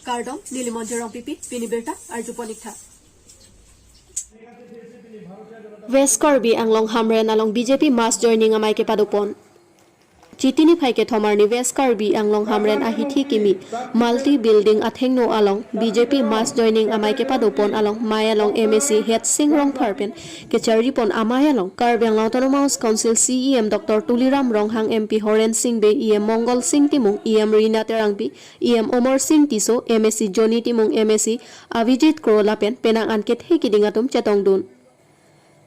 Kardom, Nilimonjerong Pipi, Pinibirta, Arjuponikta. West KARBI ANGLONG Hamren along BJP mass joining amai ke padupon. Chitini phaike thomarni West KARBI ANGLONG Hamren ahithi kimi multi building athengno along BJP mass joining amai ke padupon along Maya along MSc Het Singrong Tharpen ke charipon amai along KARBI ANGLONG Autonomous Council CEM Dr. Tuliram Ronghang MP Horen Singh Be EM Mongol Singh Timung EM Rina Terangpi EM Omar Singh Tiso MSc Joni Timung MSc Avijit Krolapen penang anket hekidingatum chetongdun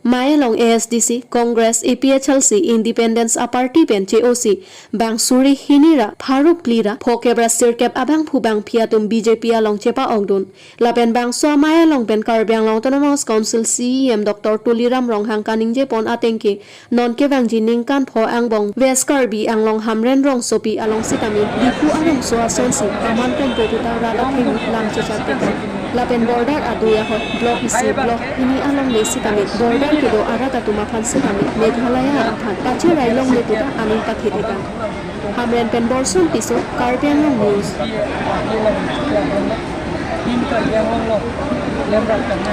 Maya long ASDC, Congress, APHLC, Independence A Party Pen, JOC, Bang Suri Hinira, Faruk Lira, Pokebra Sirkep Abang Pubang Piatum BJP along Chepa Ogdun, Lapen Bang Sua Maya long Pen KARBI ANGLONG Autonomous Council CEM Dr. Tuliram Ronghang Kaning Jepon Atenke, Non Kevang Jining Kan Po Angbong, West KARBI ANGLONG Hamren Rong Sopi along Sitami, Dipu along Soa Sonsi, Aman Pen Poputa Rada Ping, Lam Chechat Lapen border aduya ho block isi block ini along lesi kami border kedo arah katuma fansi kami Meghalaya aphan pache railong leputa aning pathirika hamren pen borson piso KARBI ANGLONG news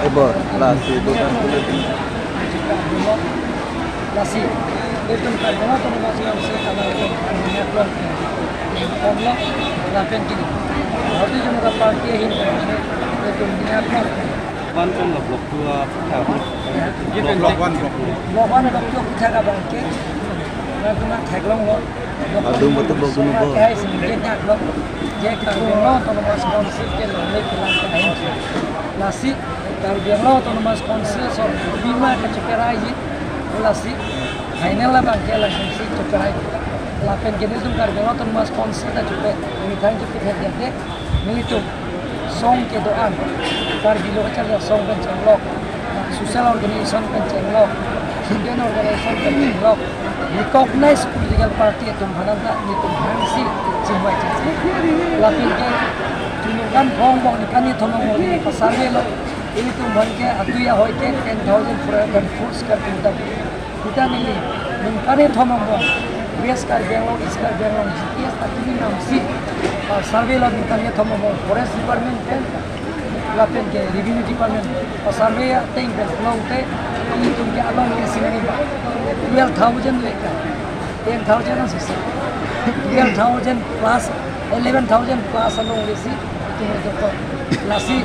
Ebor lasi bukan lasi betul karena tu masih kalau lapen kini Bharatiya Janata Party hin itu niat one from the block to block one ada block jaga bangke lalu thaglong lo adum betul block dulu bo hai singkat nak block je KARBI Autonomous Council ke lolek kelang kain lasi KARBI Autonomous Council so bima ke ceperai lasi final lah bangke langsung si ceperai lapen kini tu KARBI Autonomous Council dah cukup minta cukup hadiah itu song ke doan KARBI lo kecil song pencenglok social organization pencenglok Indian organization pencenglok recognize political party itu mana itu bangsi cimai cimai lapen ke tunjukkan bong ikan itu mengoleh pasarnya lo ini tu bangke atuya hoi ke 10,000 foreign foods kerja kita ni mungkin itu mengoleh West KARBI ANGLONG, East KARBI ANGLONG, GTS, tapi nam si survey lagi kan ya thom mo forest department pen lapen ke revenue department survey ya ting pen long te ini tu ke along ke sini ba 12,000 leka 10,000 as se 12,000 plus 11,000 plus along ke si itu to lasi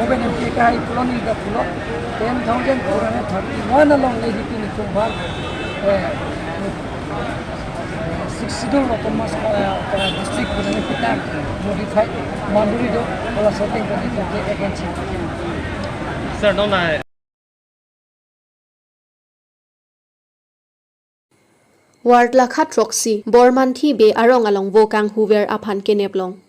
moben ke kai colony da pulo 10,000 purane 31 along le di ni kumbar Sidul Autonomous District punya kita modified mandiri do kalau setting tadi tu agency. sir nona Ward Lakha Troxy, Bormanthi Be Arong along Vokang Hoover Aphan Keneplong.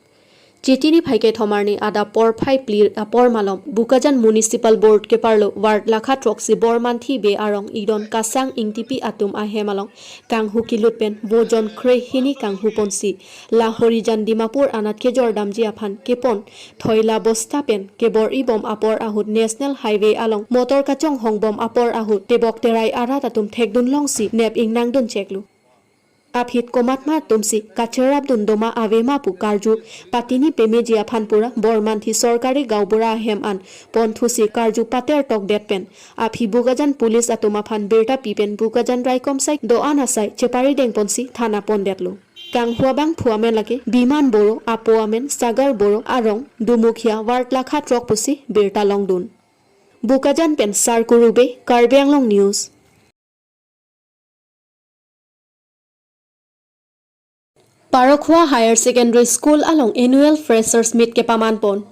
Chitini phaike thomarni ada por phai plir apor malom Bukajan Municipal Board ke parlo Ward Lakha Troxy Bormanthi Be Arong Idon Kasang Ingtipi Atum Ahemalong Kang Hukilut Pen Bojon Kre Hini Kang Huponsi La Horijan Dimapur Anat ke Jordamji Aphan Kepon Thoila Bosta Pen Kebor Ibom Apor Ahut National Highway along Motor Kachong Hongbom Apor Ahut Tebok Terai Arat Atum Thekdun Longsi Nep Ingnang Dun Cheklu Aphit komatma tumsi kacharab dundoma avema pukarju patini pemejia phanpura bormanthi sorkari gaubura hem an ponthusi karju pater tok detpen aphi bugajan police atuma phan berta pipen bugajan raikom sai do anasai chepari dengponsi thana pondetlu kang huabang phuamen lake biman boro apoamen sagar boro arong dumukhia Ward Lakha trok pusi berta longdun bugajan pen sarkurube KARBI ANGLONG news Parokhwa Higher Secondary School along annual freshers meet ke pamanpon.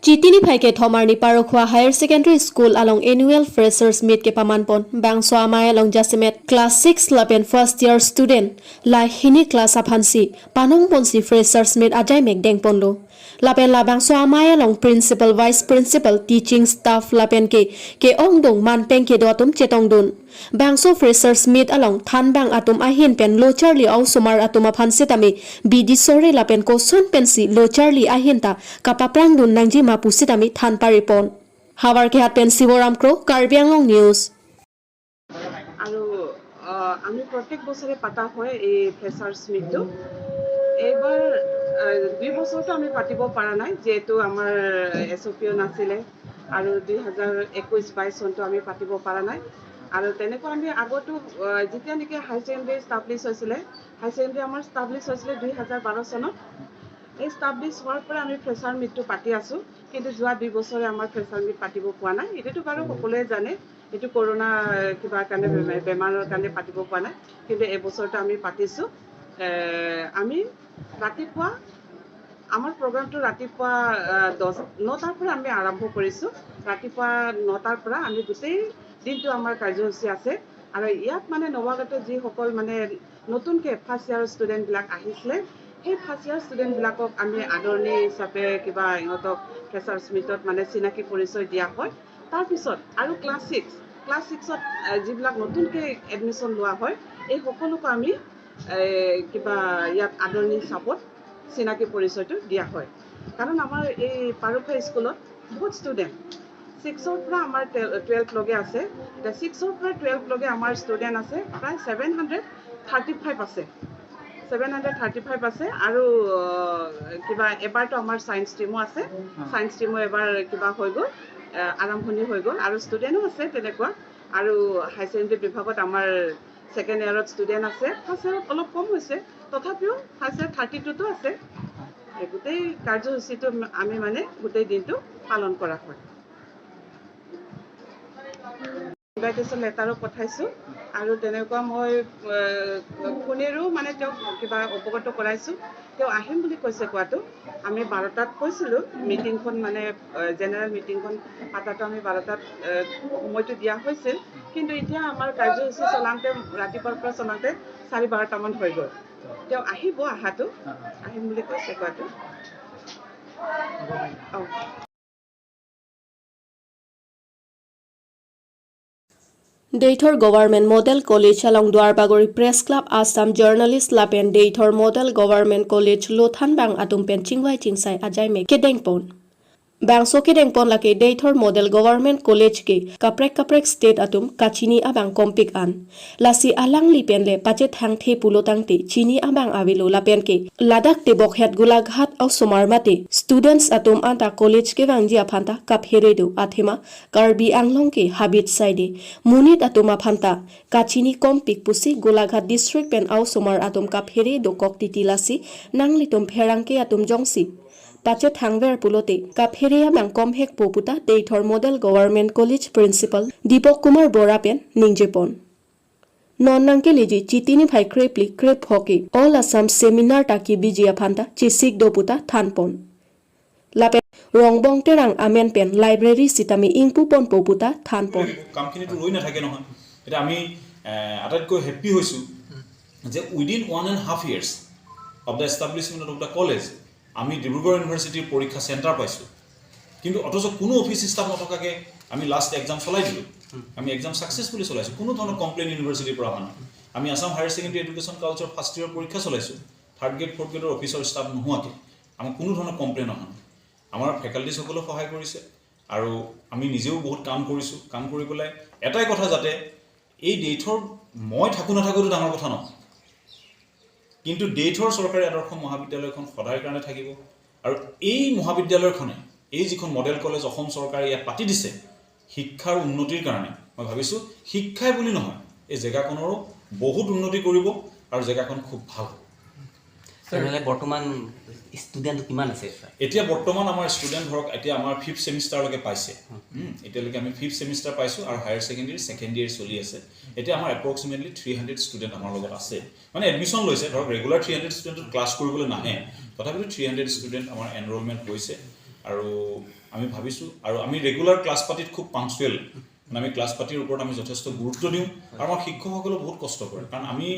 Chitini phaike thomarni Parokhwa Higher Secondary School along annual freshers meet ke pamanpon. Bangso amai along Jasimet class 6 lapen first year student la hini class aphansi panong ponsi freshers meet ajai mek dengponlo. Lapen la bangso amai along principal vice principal teaching staff lapen ke ongdong manpeng ke dotum chetongdun. Bangso freshers meet along thanbang atum ahin pen lo charli au sumar atuma phansitami bidi sore lapen ko son pensi lo charli ahinta kapaprang dun nangji mapusitami than paripon habar ke hat pen siboram kro KARBI ANGLONG news আৰু আমি প্ৰত্যেক বছৰে পাতা হয় এই freshers মিটটো এইবাৰ 2 বছৰটো আমি পাতিব পৰা নাই যিহেতু আমাৰ এছঅ'পিও নাছিলে আৰু 2021-22 চনটো আমি পাতিব পৰা নাই আৰু তেনেকুৱা আমি আগতো যেতিয়া নেকি হাই ছেকেণ্ডেৰী ষ্টাব্লিছ হৈছিলে হাই ছেকেণ্ডেৰী আমাৰ ষ্টাব্লিছ হৈছিলে 2012 চনত এই ষ্টাব্লিছ হোৱাৰ পৰা আমি ফ্ৰেছাৰ মিটটো পাতি আছোঁ কিন্তু যোৱা 2 বছৰে আমাৰ ফ্ৰেছাৰ মিট পাতিব পোৱা নাই এইটোতো বাৰু সকলোৱে জানে এইটো কৰোণা কিবা কাৰণে বেমাৰৰ কাৰণে পাতিব পোৱা নাই কিন্তু এই বছৰটো আমি পাতিছোঁ আমি ৰাতিপুৱা আমাৰ প্ৰগ্ৰামটো ৰাতিপুৱা 9টাৰ পৰা আমি আৰম্ভ কৰিছোঁ ৰাতিপুৱা 9টাৰ পৰা আমি গোটেই দিনটো আমাৰ কাৰ্যসূচী আছে আৰু ইয়াত মানে নৱাগত যিসকল মানে নতুনকৈ ফাৰ্ষ্ট ইয়াৰৰ ষ্টুডেণ্টবিলাক আহিছিলে সেই ফাৰ্ষ্ট ইয়াৰ ষ্টুডেণ্টবিলাকক আমি আদৰণি হিচাপে কিবা ইহঁতক ফ্ৰেছাৰ্ছ মিটত মানে চিনাকি পৰিচয় দিয়া হয় তাৰপিছত আৰু ক্লাছ 6ত যিবিলাক নতুনকৈ এডমিশ্যন লোৱা হয় এই সকলোকো আমি কিবা ইয়াত আদৰণি হিচাপত চিনাকি পৰিচয়টো দিয়া হয় কাৰণ আমাৰ এই পাৰুখা স্কুলত বহুত ষ্টুডেণ্ট 6ৰ পৰা আমাৰ 12 লগে আছে এতিয়া 6ৰ পৰা 12 লগে আমাৰ ষ্টুডেণ্ট আছে প্ৰায় 735 আছে 735 আছে আৰু কিবা এবাৰতো আমাৰ ছায়েন্স টিমো আছে ছায়েন্স টিমো এবাৰ কিবা হৈ গ'ল আৰম্ভণি হৈ গ'ল আৰু ষ্টুডেণ্টো আছে তেনেকুৱা আৰু হাই ছেকেণ্ডেৰী বিভাগত আমাৰ ছেকেণ্ড ইয়াৰত ষ্টুডেণ্ট আছে ফাৰ্ষ্ট ইয়াৰত অলপ কম হৈছে তথাপিও ফাৰ্ষ্ট ইয়াৰ 32টো আছে গোটেই কাৰ্যসূচীটো আমি মানে গোটেই দিনটো পালন কৰা হয় ইনভাইটেশ্যন লেটাৰো পঠাইছোঁ আৰু তেনেকুৱা মই ফোনেৰো মানে তেওঁক কিবা অৱগত কৰাইছোঁ তেওঁ আহিম বুলি কৈছে কোৱাটো আমি 12টাত কৈছিলোঁ মিটিংখন মানে জেনেৰেল মিটিংখন পাতাটো আমি 12টাত সময়টো দিয়া হৈছিল কিন্তু এতিয়া আমাৰ কাৰ্যসূচী চলাওঁতে ৰাতিপুৱাৰ পৰা চলাওঁতে 12:30মান হৈ গ'ল তেওঁ আহিব আহাটো আহিম বুলি কৈছে কোৱাটো Deitor Government Model College along Dwarbagori Press Club Assam Journalist Lapen Deitor Model Government College Lothan Bang Atum Pen Chingwai Chingsai Ajai Me Kedengpon Bang So Kedengpon Lake Deitor Model Government College Ke Kaprek State Atum Kachini Abang Kompik An Lasi Alang Lipen Le Pachet Hang The Pulotang Te Chini Abang Avilo Lapen Ke Ladak Te Bokhet Gulaghat Au Somar Mate Students Atum Anta College Ke Wangji Aphanta Kapheredo Athema Karbi Anglong Ke Habit Side Munit Atuma Phanta Kachini Kompik Pusi Golaghat District Pen Au Somar Atum Kapheredo Kok Titilasi Nanglitum Pherangke Atum Jongsi Pachet Hangver Pulote Kapherea Bangkom Hek Poputa Deitor Model Government College Principal Deepak Kumar Borapen Ningjepon Non-Nanke Leji Chitini Phai Krepli Krep Hockey All Assam Seminar Taki Bijia Phanta Chisik Doputa Thanpon Lapen Rongbong Terang Amen Pen Library Sitami Ingpupon Poputa Thanpon কামখিনি তো ৰৈ নাথাকে নহয় এটা আমি আটাইতকৈ happy হৈছোঁ যে within 1.5 years of the establishment of the college আমি ডিব্ৰুগড় ইউনিভাৰ্চিটিৰ পৰীক্ষা চেণ্টাৰ পাইছোঁ কিন্তু অথচ কোনো অফিচ ষ্টাফ নথকাকৈ আমি লাষ্ট এক্সাম চলাই দিলোঁ আমি এক্সাম ছাকচেছফুলি চলাইছোঁ কোনো ধৰণৰ কমপ্লেইন ইউনিভাৰ্চিটিৰ পৰা অহা নাই আমি আছাম হায়াৰ ছেকেণ্ডেৰী এডুকেশ্যন কাউন্সিলৰ ফাৰ্ষ্ট ইয়েৰ পৰীক্ষা চলাইছোঁ থাৰ্ড গ্ৰেড ফ'ৰ্থ গ্ৰেডৰ অফিচৰ ষ্টাফ নোহোৱাকৈ আমাৰ কোনো ধৰণৰ কমপ্লেইন অহা নাই আমাৰ ফেকাল্টিসকলেও সহায় কৰিছে আৰু আমি নিজেও বহুত কাম কৰিছোঁ কাম কৰি পেলাই এটাই কথা যাতে এই ডেইটৰ মই থাকোঁ নাথাকোঁতো ডাঙৰ কথা নহয় কিন্তু ডেইটৰ চৰকাৰী আদৰ্শ মহাবিদ্যালয়খন সদায় কাৰণে থাকিব আৰু এই মহাবিদ্যালয়খনে এই যিখন মডেল কলেজ অসম চৰকাৰে ইয়াত পাতি দিছে শিক্ষাৰ উন্নতিৰ কাৰণে মই ভাবিছোঁ শিক্ষাই বুলি নহয় এই জেগাখনৰো বহুত উন্নতি কৰিব আৰু জেগাখন খুব ভাল তেনেহ'লে বৰ্তমান ষ্টুডেণ্ট কিমান আছে এতিয়া বৰ্তমান আমাৰ ষ্টুডেণ্ট ধৰক এতিয়া আমাৰ 5th সেমিষ্টাৰলৈকে পাইছে এতিয়ালৈকে আমি 5th সেমিষ্টাৰ পাইছোঁ আৰু হায়াৰ ছেকেণ্ডেৰী ছেকেণ্ড ইয়েৰ চলি আছে এতিয়া আমাৰ এপ্ৰক্সিমেটলি 300 ষ্টুডেণ্ট আমাৰ লগত আছে মানে এডমিশ্যন লৈছে ধৰক ৰেগুলাৰ 300 ষ্টুডেণ্টত ক্লাছ কৰিবলৈ নাহে তথাপিতো 300 ষ্টুডেণ্ট আমাৰ এনৰলমেণ্ট হৈছে আৰু আমি ভাবিছোঁ আৰু আমি ৰেগুলাৰ ক্লাছ পাতিত খুব পাংচুৱেল মানে আমি ক্লাছ পাতিৰ ওপৰত আমি যথেষ্ট গুৰুত্ব দিওঁ আৰু আমাৰ শিক্ষকসকলেও বহুত কষ্ট কৰে কাৰণ আমি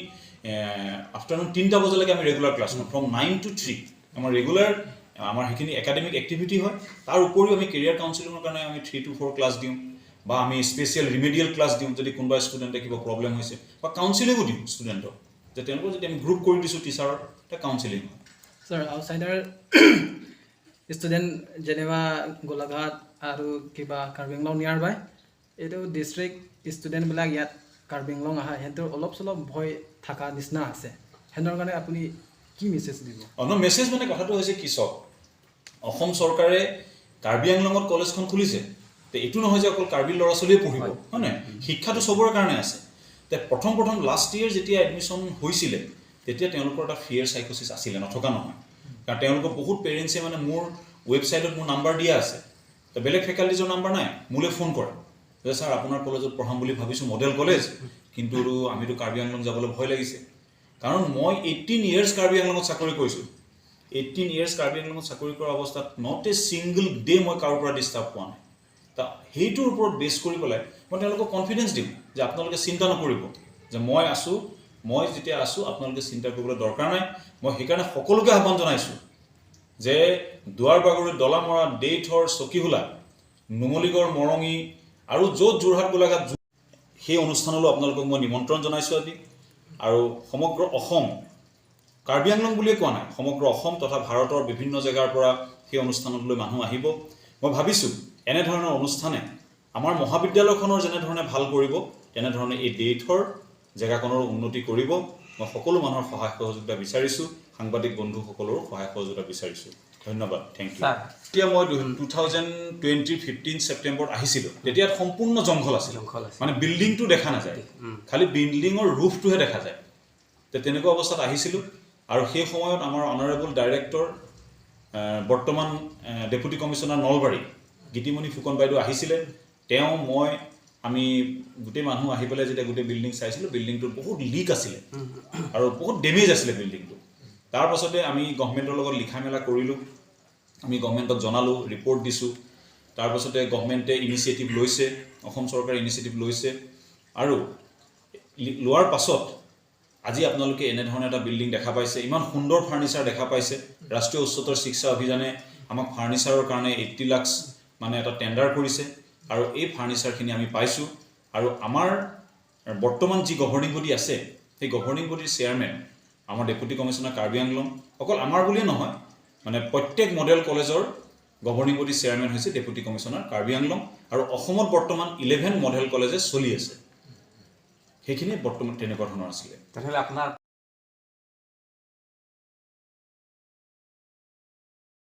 আফটাৰনুন 3টা বজালৈকে আমি ৰেগুলাৰ ক্লাছ কৰোঁ ফ্ৰম 9 to 3 আমাৰ ৰেগুলাৰ আমাৰ সেইখিনি একাডেমিক এক্টিভিটি হয় তাৰ উপৰিও আমি কেৰিয়াৰ কাউন্সিলিঙৰ কাৰণে আমি 3 to 4 ক্লাছ দিওঁ বা আমি স্পেচিয়েল ৰিমেডিয়েল ক্লাছ দিওঁ যদি কোনোবা ষ্টুডেণ্টে কিবা প্ৰব্লেম হৈছে বা কাউন্সিলিঙো দিওঁ ষ্টুডেণ্টক যে তেওঁলোকক যদি আমি গ্ৰুপ কৰি দিছোঁ টিচাৰৰ এটা কাউন্সিলিং হয় ছাৰ আউটছাইডাৰ ষ্টুডেণ্ট যেনিবা গোলাঘাট আৰু কিবা কাৰ্বি আংলং নিয়াৰ বাই এইটো ডিষ্ট্ৰিক্ট ষ্টুডেণ্টবিলাক ইয়াত কাৰ্বি আংলং আহা সিহঁতৰ অলপ চলপ ভয় থকা নিচিনা আছে সিহঁতৰ কাৰণে আপুনি কি মেছেজ দিব মেছেজ মানে কথাটো হৈছে কি চাওক অসম চৰকাৰে কাৰ্বি আংলঙত কলেজখন খুলিছে তে এইটো নহয় যে অকল কাৰ্বি ল'ৰা ছোৱালীয়ে পঢ়িব হয় নাই শিক্ষাটো চবৰে কাৰণে আছে তে প্ৰথম লাষ্ট ইয়াৰ যেতিয়া এডমিশ্যন হৈছিলে তেতিয়া তেওঁলোকৰ এটা ফিয়াৰ সাইকোসিস আছিলে নথকা নহয় কাৰণ তেওঁলোকৰ বহুত পেৰেণ্টছে মানে মোৰ ৱেবছাইটত মোৰ নাম্বাৰ দিয়া আছে তো বেলেগ ফেকাল্টিজৰ নাম্বাৰ নাই মোলৈ ফোন কৰে যে স্যাৰ আপোনাৰ কলেজত পঢ়াম বুলি ভাবিছোঁ মডেল কলেজ কিন্তু আমিতো কাৰ্বি আংলং যাবলৈ ভয় লাগিছে কাৰণ মই 18 ইয়াৰ্ছ কাৰ্বি আংলঙত চাকৰি কৰিছোঁ 18 ইয়াৰ্ছ কাৰ্বি আংলঙত চাকৰি কৰা অৱস্থাত নট এ ছিংগল ডে মই কাৰো পৰা ডিষ্টাৰ্ব পোৱা নাই তা সেইটোৰ ওপৰত বেছ কৰি পেলাই মই তেওঁলোকক কনফিডেন্স দিওঁ যে আপোনালোকে চিন্তা নকৰিব যে মই যেতিয়া আছোঁ আপোনালোকে চিন্তা কৰিবলৈ দৰকাৰ নাই মই সেইকাৰণে সকলোকে আহ্বান জনাইছোঁ যে দুৱাৰবাগৰি দলামৰা ডেইথৰ চকীহোলা নুমলীগড় মৰঙি আৰু য'ত যোৰহাট গোলাঘাট সেই অনুষ্ঠানলৈ আপোনালোকক মই নিমন্ত্ৰণ জনাইছোঁ আজি আৰু সমগ্ৰ অসম কাৰ্বি আংলং বুলিয়ে কোৱা নাই সমগ্ৰ অসম তথা ভাৰতৰ বিভিন্ন জেগাৰ পৰা সেই অনুষ্ঠানলৈ মানুহ আহিব মই ভাবিছোঁ এনেধৰণৰ অনুষ্ঠানে আমাৰ মহাবিদ্যালয়খনৰ যেনেধৰণে ভাল কৰিব তেনেধৰণে এই ডেইথৰ জেগাখনৰ উন্নতি কৰিব মই সকলো মানুহৰ সহায় সহযোগিতা বিচাৰিছোঁ সাংবাদিক বন্ধুসকলৰো সহায় সহযোগিতা বিচাৰিছোঁ ধন্যবাদ থেংক ইউ এতিয়া মই 2020 ছেপ্টেম্বৰত আহিছিলোঁ তেতিয়া সম্পূৰ্ণ জংঘল আছিল মানে বিল্ডিংটো দেখা নাযায় খালি বিল্ডিঙৰ ৰুফটোহে দেখা যায় তেনেকুৱা অৱস্থাত আহিছিলোঁ আৰু সেই সময়ত আমাৰ অনাৰেবল ডাইৰেক্টৰ বৰ্তমান ডেপুটি কমিশ্যনাৰ নলবাৰী গীতিমণি ফুকন বাইদেউ আহিছিলে তেওঁ মই আমি গোটেই মানুহ আহি পেলাই যেতিয়া গোটেই বিল্ডিং চাইছিলোঁ বিল্ডিংটোত বহুত লিক আছিলে আৰু বহুত ডেমেজ আছিলে বিল্ডিংটো তাৰ পাছতে আমি গভৰ্ণমেণ্টৰ লগত লিখা মেলা কৰিলোঁ আমি গভৰ্ণমেণ্টক জনালোঁ ৰিপৰ্ট দিছোঁ তাৰ পাছতে গভৰ্ণমেণ্টে ইনিচিয়েটিভ লৈছে অসম চৰকাৰে ইনিচিয়েটিভ লৈছে আৰু লোৱাৰ পাছত আজি আপোনালোকে এনেধৰণে এটা বিল্ডিং দেখা পাইছে ইমান সুন্দৰ ফাৰ্নিচাৰ দেখা পাইছে ৰাষ্ট্ৰীয় উচ্চতৰ শিক্ষা অভিযানে আমাক ফাৰ্নিচাৰৰ কাৰণে 80 লাখ মানে এটা টেণ্ডাৰ কৰিছে আৰু এই ফাৰ্নিচাৰখিনি আমি পাইছোঁ আৰু আমাৰ বৰ্তমান যি গভৰ্ণিং বডি আছে সেই গভৰ্ণিং বডিৰ চেয়াৰমেন আমাৰ ডেপুটি কমিশ্যনাৰ কাৰ্বি আংলং অকল আমাৰ বুলিয়ে নহয় মানে প্ৰত্যেক মডেল কলেজৰ গভৰ্ণিং বডি চেয়াৰমেন হৈছে ডেপুটি কমিশ্যনাৰ কাৰ্বি আংলং আৰু অসমত বৰ্তমান 11 মডেল কলেজে চলি আছে সেইখিনি বৰ্তমান তেনেকুৱা ধৰণৰ আছিলে তেনেহ'লে আপোনাৰ